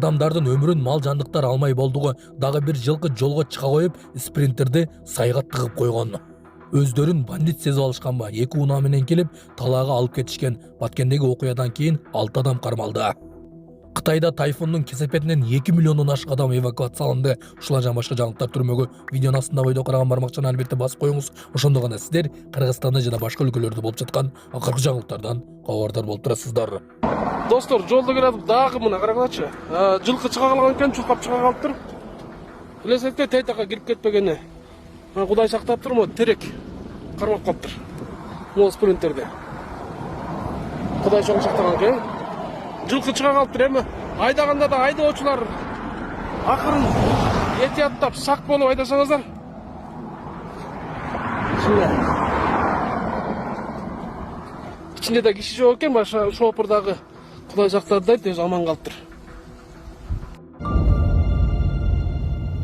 адамдардын өмүрүн мал жандыктар алмай болдугу. Дагы бир жылкы жолго чыга коюп, спринтерди сайга тыгып койгон. Өздөрүн бандит сезип алышканба, 2 унаа менен келип, талаага алып кетишкен. Баткендеги окуядан кийин 6 адам кармалды. Кытайда тайфундун кесепетинен 2 миллиондон ашык адам эвакуацияланды. Ушулар жана башка жаңылыктар түрмөгү видеонун астында бойдо караган бармакчаны албетте басып коюңуз. Ошондо гана сиздер Кыргызстанда жана башка өлкөлөрдө болуп жаткан акыркы жаңылыктардан кабардар болуп турасыздар. Достор, жолдо келатып дагы мына карагылачы. Жылкы чыга калган экен, чуркап чыга калыптыр. Билесекте тейтакка кирип кетпегени. Кудай сактап турму, терек кармап калыптыр. Мол спринтерде. Кудай чоң сактаган экен. Жылкы чыга калыптыр эми. Айдаганда да айдоочулар акырын этияттап, сак болуп айдасаңыздар. İçinde de kişi yokken başka şofördagi Kuday sактады тез аман калыптыр.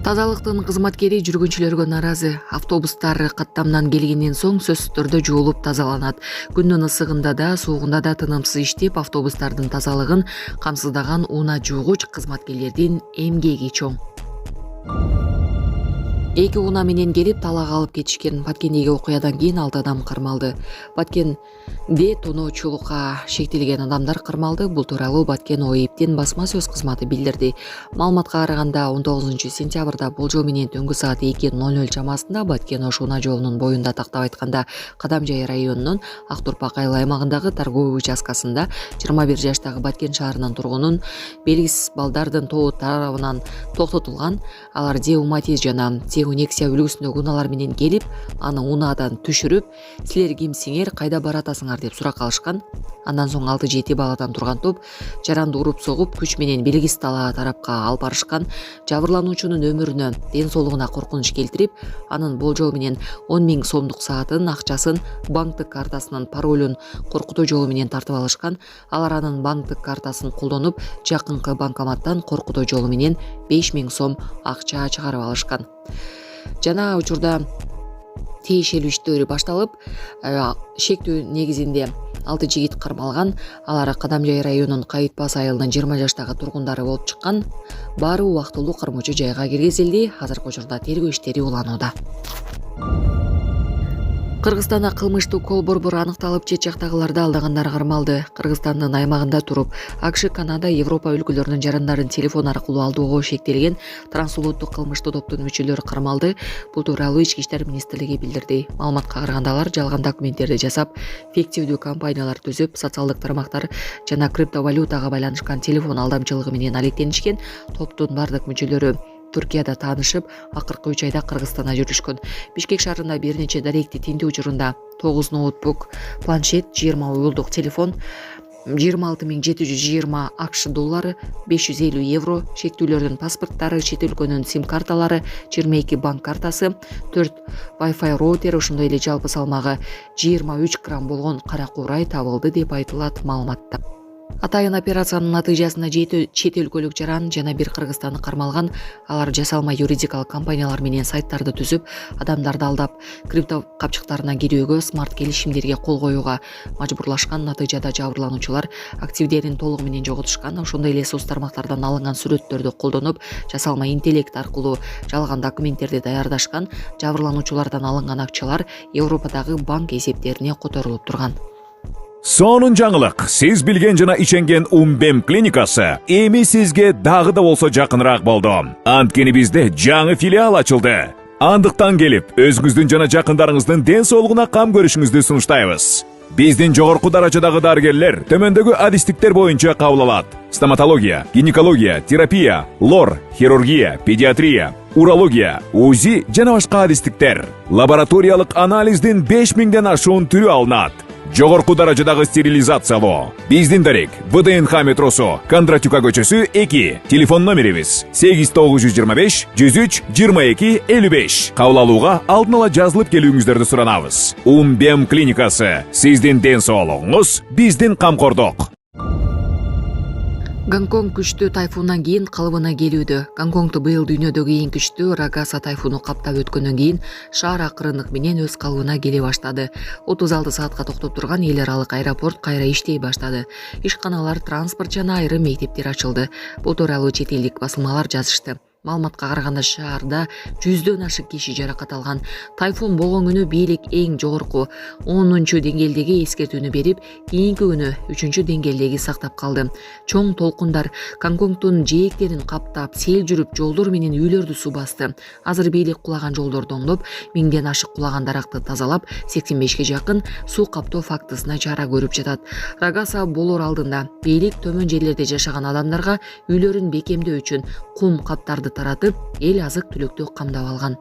Тазалыктын кызматкери жүргүнчүлөргө нааразы. Автобустар каттамдан келгенден соң сөзсүз түрдө жуулуп тазаланат. Күндүн ысыгында да, суугунда да тынымсыз иштеп, автобустардын тазалыгын камсыздаган унаа жуугуч кызматкерлердин эмгеги чоң. 2 унаа менен келип талаага алып кетишкен. Баткендеги окуядан кийин 6 адам кармалды. Баткенде тоноочулукка шектелген адамдар кармалды. Бул тууралуу Баткен ОИБдин басма сөз кызматы билдирди. Маалыматка караганда 19-сентябрда болжол менен түнгү саат 2:00 чамасында Баткен Ош унаа жолунун боюнда, тактап айтканда Кадамжай районунун Актурпак айыл аймагындагы торговый участкасында 21 жаштагы Баткен шаарынын тургунун белгисиз балдардын тобу тарабынан токтотулган. Алар Деуматиз жана Унексия үлгүсүндөгү унаалар менен келип, аны унаадан түшүрүп, силер кимсиңер, кайда баратасыңар деп сурак алышкан. Андан соң 6-7 баладан турган топ жаранды уруп согуп, күч менен белгисиз тарапка алып барышкан. Жабырлануучунун өмүрүнө, ден соолугуна коркунуч келтирип, анын болжол менен 10 000 сомдук саатын, акчасын, банктык картасынын паролун коркутуу жолу менен тартып алышкан. Алар анын банктык картасын колдонуп, жакынкы банкоматтан коркутуу жолу менен 5 000 сом акча чыгарып алышкан. Жана учурда тиешелүү иштөө башталып, шектүү негизинде 6 жигит кармалган. Алар Кадамжай районунун Кайытбас айылынын 20 жаштагы тургундары болуп чыккан. Баары убактылуу кармоочу жайга киргизилди. Азыркы учурда тергөө иштери уланууда. Кыргызстанда кылмыштуу кол борбор аныкталып, чет жактагыларды алдагандар кармалды. Кыргызстандын аймагында туруп, АКШ, Канада, Европа өлкөлөрүнүн жарандарын телефон аркылуу алдоого шектелген трансулуттук кылмыштуу топтун мүчөлөрү кармалды. Бул тууралуу Ички иштер министрлиги билдирди. Маалыматка караганда алар жалган документтерди жасап, фиктивдүү компаниялар түзүп, социалдык тармактар жана криптовалютага байланышкан телефон алдамчылыгы менен алектенишкен. Топтун бардык мүчөлөрү Түркияда таанышып, акыркы 3 айда Кыргызстанда жүрүшкөн. Бишкек шаарында бир нече даректи тинтүү учурунда 9 ноутбук, планшет, 20 уюлдук телефон, 26 720 АКШ доллары, 550 евро, шектүүлөрдүн паспорттары, чет өлкөнүн сим карталары, 22 банк картасы, 4 Wi-Fi роутер, ошондой эле жалпы салмагы 23 грамм болгон кара куурай табылды деп айтылат маалыматта. Атайын операциянын натыйжасында чет өлкөлүк жаран жана бир кыргызстандык кармалган. Алар жасалма юридикалык компаниялар менен сайттарды түзүп, адамдарды алдап, крипто капчыктарына кирүүгө, смарт келишимдерге кол коюуга мажбурлашкан. Натыйжада жабырлануучулар активдерин толугу менен жоготушкан. Ошондой эле соц тармактардан алынган сүрөттөрдү колдонуп, жасалма интеллект аркылуу жалган документтерди даярдашкан. Жабырлануучулардан алынган акчалар Европадагы банк эсептерине которулуп турган. Сонун жаңылык. Сиз билген жана ишенген Умбем клиникасы эми сизге дагы да болсо жакыныраак болду. Анткени бизде жаңы филиал ачылды. Андыктан келип, өзүңүздүн жана жакындарыңыздын ден соолугуна кам көрүшүңүздү сунуштайбыз. Биздин жогорку даражадагы дарыгерлер төмөндөгү адистиктер боюнча кабыл алат. Стоматология, гинекология, терапия, лор, хирургия, педиатрия, урология, УЗИ жана башка адистиктер. Лабораториялык анализдин 5000ден ашуун түрү алынат. Жогорку даражадагы стерилизациялоо. Биздин дарек ВДНХ метросу, Кондратюка көчөсү 2. Телефон номерибиз 8925 103 22 55. Кабыл алууга алдын ала жазылып келүүңүздөрдү суранабыз. Умбем клиникасы. Сиздин ден соолугуңуз, биздин камкордук. Гонконг күчтүү тайфундан кийин калыбына келүүдө. Гонконгду быйыл дүйнөдөгү эң күчтүү Рагаса тайфуну каптап өткөндөн кийин шаар акырындык менен өз калыбына келе баштады. 36 саатка токтоп турган эл аралык аэропорт кайра иштей баштады. Ишканалар, транспорт жана айрым мектептер ачылды. Бул тууралуу чет элдик басылмалар жазышты. Маалыматка караганда шаарда 100дөн ашык киши жаракат алган. Тайфун болгон күнү бийлик эң жогорку 10-чу деңгээлдеги эскертүүнү берип, кийинки күнү 3-чү деңгээлдеги сактап калды. Чоң толкундар Гонконгдун жээктерин каптап, сел жүрүп, жолдор менен үйлөрдү суу басты. Азыр бийлик кулаган жолдорду оңдоп, 1000ден ашык кулаган даракты тазалап, 85ге жакын суу каптоо фактысына чара көрүп жатат. Рагаса болор алдында бийлик төмөн жерлерде жашаган адамдарга үйлөрүн бекемдөө үчүн кум каптарды таратып, эл азык түлүктү камдап алган.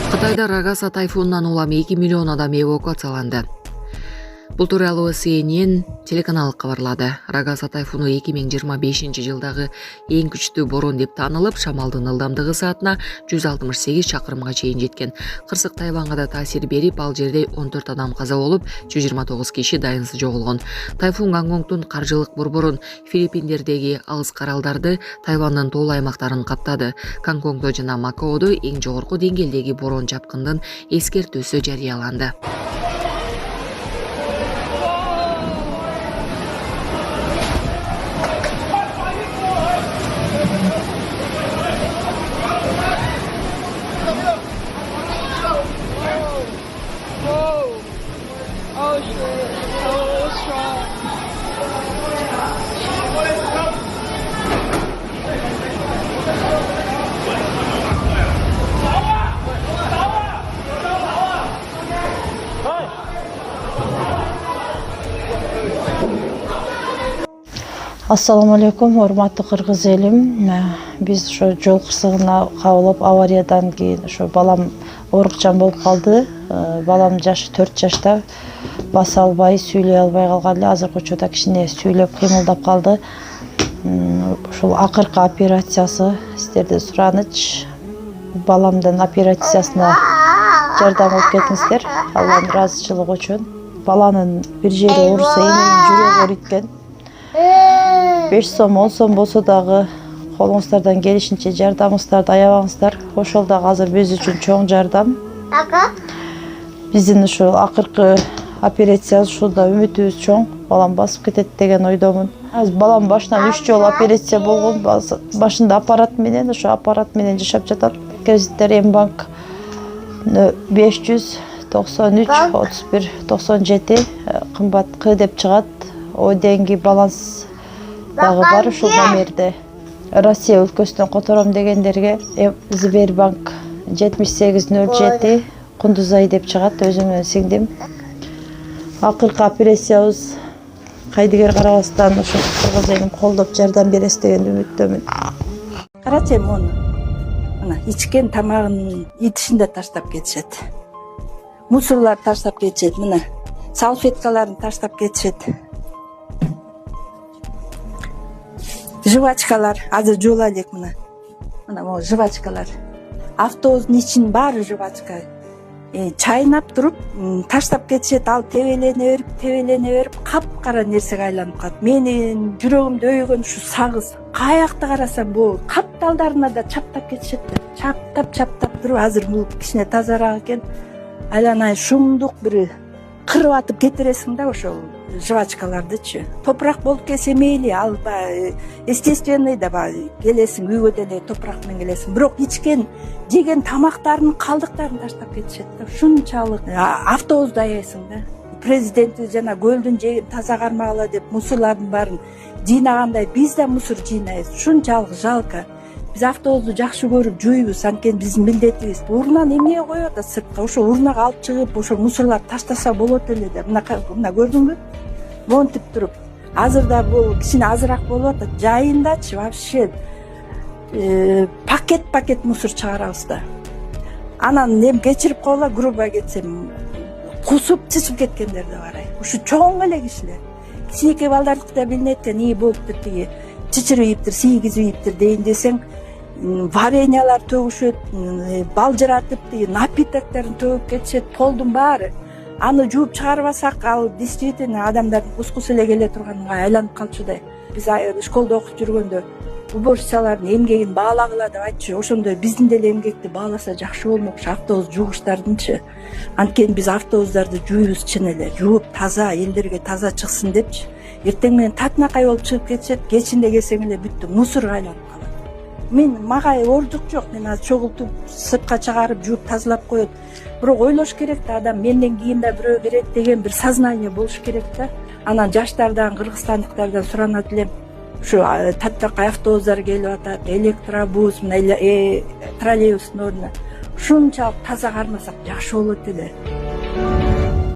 Кытайда Рагаса тайфунунан улам 2 миллион адам эвакуацияланды. Бул тууралуу CNN телеканалы кабарлады. Рагаса тайфуну 2025-жылдагы эң күчтүү борон деп таанылып, шамалдын ылдамдыгы саатына 168 чакырымга чейин жеткен. Кырсык Тайванга да таасир берип, ал жерде 14 адам каза болуп, 129 киши дайынсыз жоголгон. Тайфун Гонконгдун каржылык борборун, Филиппиндердеги алыс каралдарды, Тайвандын тоол аймактарын каптады. Гонконгдо жана Макаодо эң жогорку деңгээлдеги борон жапкындын эскертүүсү жарыяланды. Ассаламу алейкум, урматтуу кыргыз элим. Биз ошо жол кырсыгына кабылып, авариядан кийин ошо балам оорукчан болуп калды. Балам жашы 4 жашта, баса албай, сүйлөй албай калган эле. Азыркы учурда кичине сүйлөп, кыймылдап калды. Ошол акыркы операциясы сиздерден сураныч. Баламдын операциясына жардам алып кетиңиздер. Алланын ыраазычылыгы үчүн. Баланын бир жери ооруса, эненин жүрөгү ооруйт. 5 сом, 10 сом болсо дагы колуңуздардан келишинче жардамыңыздарды аябаңыздар. Ошол дагы азыр биз үчүн чоң жардам. Биздин ушул акыркы операциябыз ушунда үмүтүбүз чоң. Балам басып кетет деген ойдомун. Азыр балам башынан 3 жолу операция болгон. Башында аппарат менен, ошо аппарат менен жашап жатат. Кредиттер Мбанк 593 31 97 кымбат К деп чыгат. О деньги баланс дагы бар ушул номерде. Россия өлкөсүнөн котором дегендерге Сбербанк 7807 Кундузай деп чыгат, өзүм менен сиңдим. Акыркы операциябыз кайдыгер карабастан ошо кыргыз элим колдоп жардам бересиз деген үмүттөмүн. Карачы мону. Мына ичкен тамагын итишинде таштап кетишет. Мусорлар таштап кетишет, мына салфеткаларын таштап кетишет. Жвачкалар азыр жула элек мына. Мына могу жвачкалар. Автобустун ичин баары жвачка. Чайнап туруп таштап кетишет, ал тебелене берип, капкара нерсеге айланып калат. Менин жүрөгүмдү өйгөн ушу сагыз. Каякта карасам бул капталдарына да чаптап кетишет. Чаптап туруп азыр бул кичине тазараак экен. Айланай шумдук бир кырып атып кетиресиң да ошол жвачкалардычы. Топурак болуп келсе мейли, ал естественный да келесиң, үйгө деле топурак менен келесиң. Бирок ичкен, жеген тамактардын калдыктарын таштап кетишет да. Ушунчалык автобуста аяйсың да. Президенти жана көлдүн жегин таза кармагыла деп мусорлардын баарын жыйнагандай биз да мусор жыйнайбыз. Ушунчалык жалко. Биз автобусту жакшы көрүп жуйбуз, анткени биздин милдетибиз. Урунан эмне коёт да сыртка, ошо урунага алып чыгып, ошо мусорлар таштаса болот эле деп. Мына көрдүңбү? Монтип туруп. Азыр да бул кичине азыраак болуп атат. Жайындачы вообще пакет мусор чыгарабыз да. Анан эми кечирип койгула, грубо кетсем, кусуп чычып кеткендер да бар. Ушу чоң эле кишилер. Кичинекей балдардыкы да билинет экен, болуптур тиги чычырып ийиптир, тийгизип ийиптир дейин десең, вареньялар төгүшөт, балжыратып напитокторун төгүп кетишет, полдун баары. Аны жууп чыгарбасак, ал действительно адамдардын кускусу эле келе турганга айланып калчудай. Биз школдо окуп жүргөндө уборщицалардын эмгегин баалагыла деп айтчу. Ошондой биздин деле эмгекти бааласа жакшы болмокчу, автобус жуугучтардынчы. Анткени биз автобустарды жууйбуз чын эле, жууп таза, элдерге таза чыксын депчи. Эртең менен татынакай болуп чыгып кетишет, кечинде келсең эле бүттү, мусорго айланып калат. Мага ордук жок, мен азыр чогултуп сыртка чыгарып жууп тазалап коет. Бирок ойлош керек да, адам менден кийин да бирөө берет деген бир сознание болуш керек да. Анан жаштардан, кыргызстандыктардан суранат элем. Ушу таптакай автобустар келип атат, электробус, троллейбустун ордуна. Ушунчалык таза кармасак жакшы болот эле.